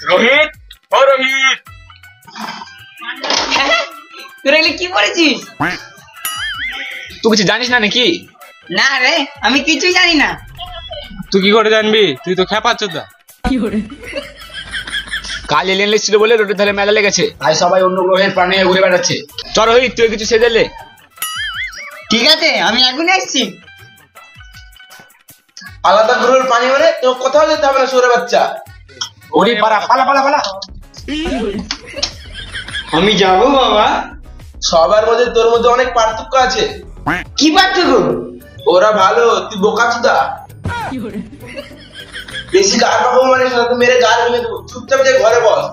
রোহিত, ও রোহিত, তোরা এগুলো কি করেছিস? তুই কিছু জানিস না নাকি? না রে, আমি কিছুই জানি না। তুই কি করে জানবি? তুই তো খেপাচ্ছ তো। কাল এলিয়েন এসেছিল বলে রোডের ধারে মেলা লেগেছে, তাই সবাই অন্য গ্রহের প্রাণী হয়ে ঘুরে বেড়াচ্ছে। চল রোহিত, তুই কিছু সেজে লে। ঠিক আছে, আমি এখনই আসছি। আলাদা গ্রহের প্রাণী মানে তো কোথাও যেতে হবে না, সরে বাচ্চা। ওরে পালা পালা পালা পালা। আমি যাবো বাবা। সবার মধ্যে তোর মধ্যে অনেক পার্থক্য আছে। কি পার্থক্য? ওরা ভালো, তুই বোকাচোদা। বেশি গার পাবো মানে মেরে গার ভেঙে দেবো। চুপচাপ যে ঘরে বস।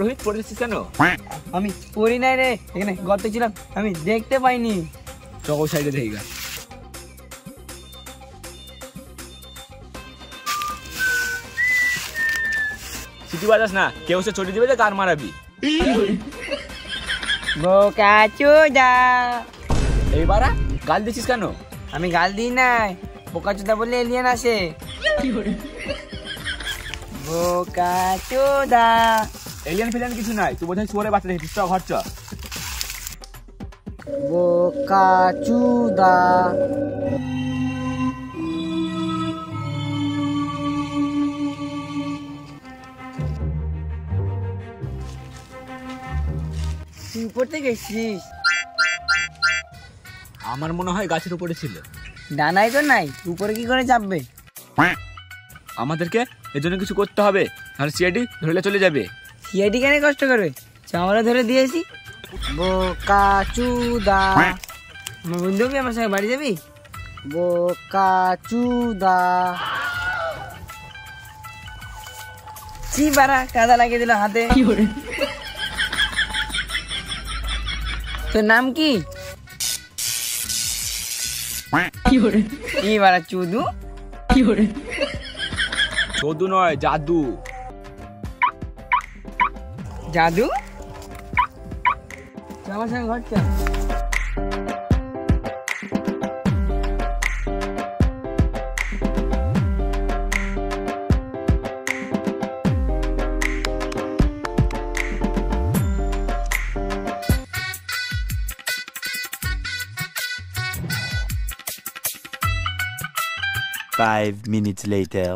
রোহিত পড়েছিস কেন? আমি পড়ি নাই রে, এখানে গর্ত ছিলাম, আমি দেখতে পাইনি। চকো সাইডে দেখি গা। সিটি বাজাস না, কেউ সে চড়ি দিবে যে কার মারাবি। বোকাচোদা। এইবার গাল দিছিস কেন? আমি গাল দিই নাই, বোকাচোদা বললে এলিয়েন আসে। বোকাচোদা। এলিয়েন ফিলিয়েন কিছু নাই, তুই বোধহয় শুয়োরে বাচ্চা দেখেছিস। চ ঘর চ। বোকাচোদা। তুই পড়তে গেছিস? আমার মনে হয় গাছের উপরে ছিল। ডানাই তো নাই, উপরে কি করে চাপবে? আমাদেরকে এর জন্য কিছু করতে হবে, তাহলে সিআইডি ধরলে চলে যাবে। সিআইডি কেন কষ্ট করবে? আমরা ধরে দিয়েছি। বোকাচোদা। আমার বন্ধু কি আমার সঙ্গে বাড়ি যাবি? বোকাচোদা। চি বাড়া, কাদা লাগিয়ে দিল হাতে। তোর নাম কি? কি বাড়া চুদু? চোদু নয়, জাদু। জাদু? আমার সঙ্গে ঘর চল। Five minutes later.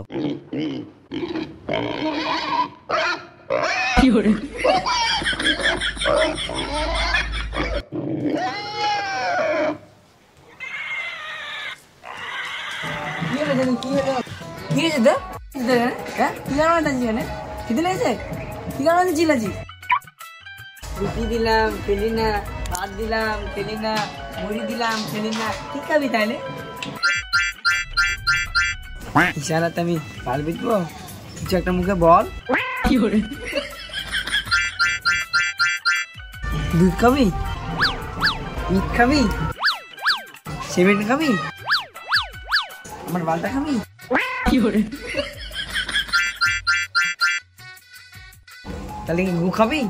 রুটি দিলাম খেলি না, ভাত দিলাম খেলি না, মুড়ি দিলাম খেলি না, ঠিক খাবি তাইলে? ইশারাতে আমি পাল বিকবো, কিছু একটা মুখে বল। দুধ খাবি? ইট খাবি? সিমেন্ট খাবি? আমার বালটা খাবি? তাহলে কি গু খাবি?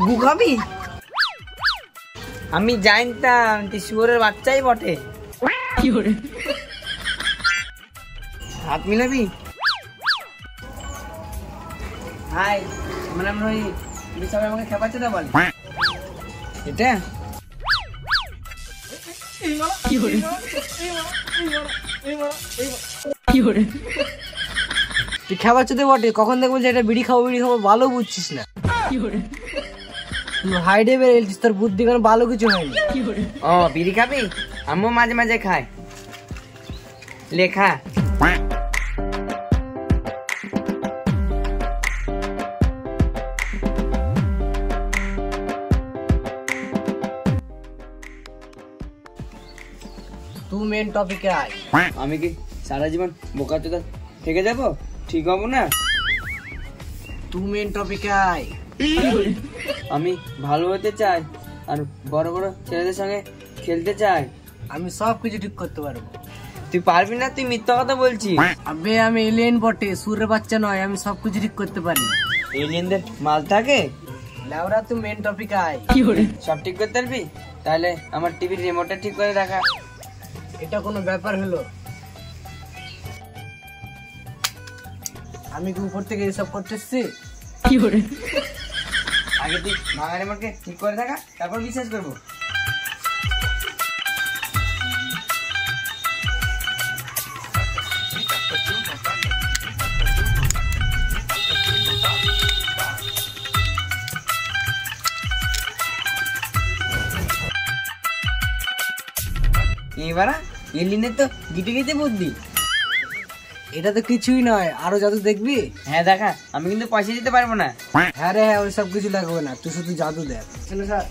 গু খাবি? আমি জানতাম তুই শুয়োরের বাচ্চাই বটে। হাত মিলাবি? হাই, আমার নাম রোহিত। তুমি সবাই আমাকে খেপাচ্ছোদা বলে। এটা তুই খেপাচ্ছোদা বটে, কখন দেখবো যে এটা বিড়ি খাবো ভালো বুঝছিস না। তুই হাইডে বেরিয়েছিস, তোর বুদ্ধি কোনো ভালো কিছু হয়নি। ও বিড়ি খাবি? আম্মু মাঝে মাঝে খায়। লেখা তুই মেন টপিকে আয়। আমি কি সারা জীবন বোকা চোদা থেকে যাব? ঠিক হবো না। তুই মেন টপিকে আয়। আমি ভালো হতে চাই আর বড় বড় ছেলেদের সঙ্গে খেলতে চাই। আমি সব কিছু ঠিক করতে পারবো। তুই পারবি না, তুই মিথ্যা কথা বলছিস। আবে আমি এলিয়েন বটে, সুরের বাচ্চা নয়। আমি সব কিছু ঠিক করতে পারি। এলিয়েনদের মাল থাকে। লাউরা তুই মেন টপিকে আয়। সব ঠিক করতে পারবি? তাহলে আমার টিভির রিমোটটা ঠিক করে রাখা। এটা কোনো ব্যাপার হলো? আমি কি উপর থেকে এসব করতে এসছি? আগে তুই ভাঙা রিমোটকে ঠিক করে রাখা, তারপর বিশ্বাস করবো। এবারা এলিনের তো গিটে গিটে বুদ্ধি। এটা তো কিছুই নয়, আরো জাদু দেখবি? হ্যাঁ দেখা, আমি কিন্তু পয়সা দিতে পারবো না। হ্যাঁ রে হ্যাঁ, ওই সব কিছু লাগবে না, তুই শুধু জাদু দেখ। চলো স্যার।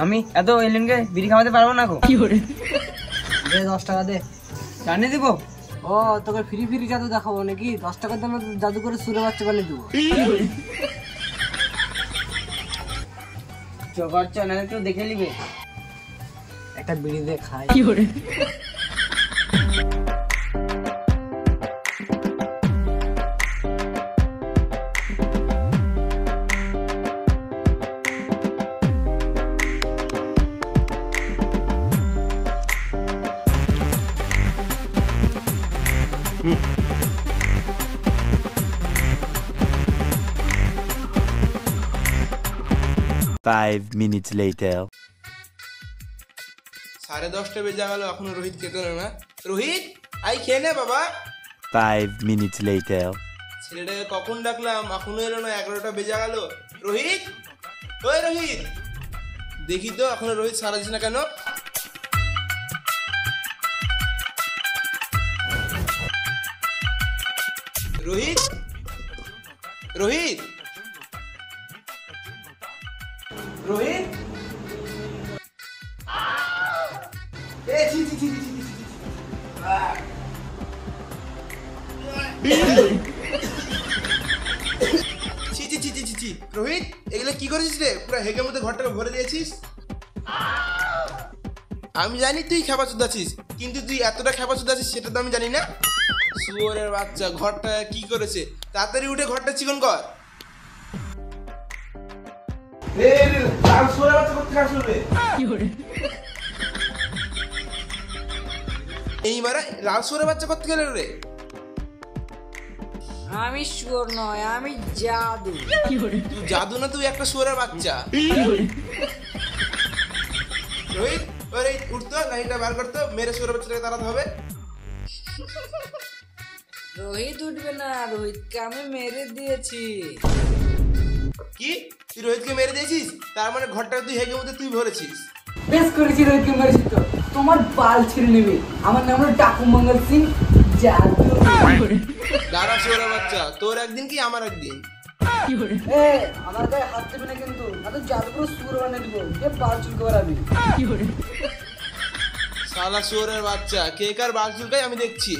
আমি এত এলিনকে বিড়ি খাওয়াতে পারবো না গো। দে 10 টাকা দে। জানিয়ে দিব। ও তোকে ফ্রি ফ্রি জাদু দেখাবো নাকি? 10 টাকার দামে জাদু করে সুরে বাচ্চা বানিয়ে দেবো। চোখর চ্যানেল একটু দেখে নিবে। একটা বিড়ি দে খাই। Five minutes later. 10:30 বেজে গেল, এখনো রোহিত খেতে এলো না। রোহিত আই খেয়ে নে বাবা। 5 minutes later. ছেলেটাকে কখন ডাকলাম, এখনো এলো না। 11টা বেজে গেল। রোহিত, ওই রোহিত, দেখি তো এখনো রোহিত সারা দিস না কেন? রোহিত, রোহিত, রোহিত, এ ছি ছি ছি ছি ছি ছি। ছি ছি ছি ছি ছি ছি। রোহিত, এগুলো কি করেছিস রে? পুরো হেগের মধ্যে ঘরটাকে ভরে দিয়েছিস। আমি জানি তুই খেপাচুদ আছিস, কিন্তু তুই এতটা খেপাচুদ আছিস সেটা তো আমি জানি না। শুয়োরের বাচ্চা, ঘরটা কি করেছে? তাড়াতাড়ি উঠে ঘরটা চিকন কর। এইবারে লাল শুয়োরের বাচ্চা করতে গেল রে? আমি শুয়োর নয়, আমি জাদু। তুই জাদু না, তুই একটা শুয়োরের বাচ্চা। রোহিত, ওরে উঠতো, গাড়িটা বার করতো, মেরে শুয়োরের বাচ্চাটাকে তাড়াতে হবে। রোহিত উঠবে না, রোহিতকে আমি মেরে দিয়েছি। কি? তুই রোহিতকে মেরে দিয়েছিস? তার মানে ঘরটা তুই হেগের মধ্যে তুই ভরেছিস। বেশ করেছি, রোহিতকে মেরেছি তো। তোমার বাল ছিঁড়ে নেবে। আমার নাম হলো টাকু মঙ্গল সিং জাদু। দাঁড়া শুয়োরের বাচ্চা, তোর একদিন কি আমার একদিন। আমার গায়ে হাত দেবে না কিন্তু, আমি জাদু করে সুর বানিয়ে দিব। যে বাল চুলকে বেড়াবি। শালা শুয়োরের বাচ্চা, কে কার বাল চুলকায় আমি দেখছি।